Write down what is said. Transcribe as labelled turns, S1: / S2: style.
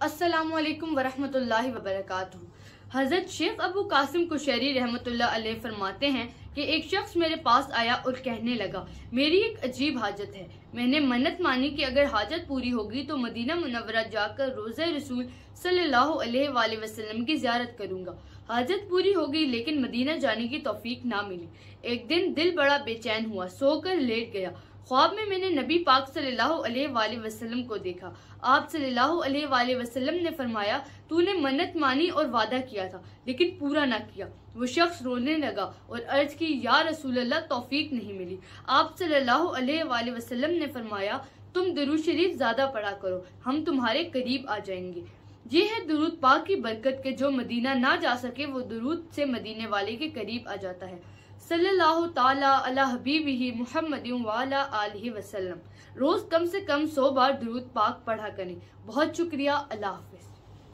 S1: अस्सलामुअलैकुम वरहमतुल्लाहि वबरकातुहू। हज़रत शेख अबू कासिम कुशैरी रहमतुल्लाह अलैह फरमाते हैं कि एक शख्स मेरे पास आया और कहने लगा, मेरी एक अजीब हाजत है। मैंने मन्नत मानी कि अगर हाजत पूरी होगी तो मदीना मुनव्वरा जाकर रोज़े रसूल सल्लल्लाहु अलैहि वसल्लम की ज़ियारत करूंगा। हाजत पूरी हो गई लेकिन मदीना जाने की तौफीक ना मिली। एक दिन दिल बड़ा बेचैन हुआ, सोकर लेट गया। ख्वाब में मैंने नबी पाक सल्लल्लाहु अलैहि वसल्लम को देखा। आप सल्लल्लाहु अलैहि वसल्लम ने फरमाया, तूने मन्नत मानी और वादा किया था लेकिन पूरा ना किया। वो शख्स रोने लगा और अर्ज की, या रसूल अल्लाह, तौफीक नहीं मिली। आप सल्लल्लाहु अलैहि वसल्लम ने फरमाया, तुम दुरूद शरीफ ज्यादा पढ़ा करो, हम तुम्हारे करीब आ जाएंगे। ये है दुरूद पाक की बरकत के जो मदीना ना जा सके वो दुरूद से मदीने वाले के करीब आ जाता है। सल्लल्लाहु ताला अला हबीबिही मुहम्मदिन व अला आलिहि वसल्लम। रोज कम से कम 100 बार दुरूद पाक पढ़ा करें। बहुत शुक्रिया। अल्लाह हाफिज।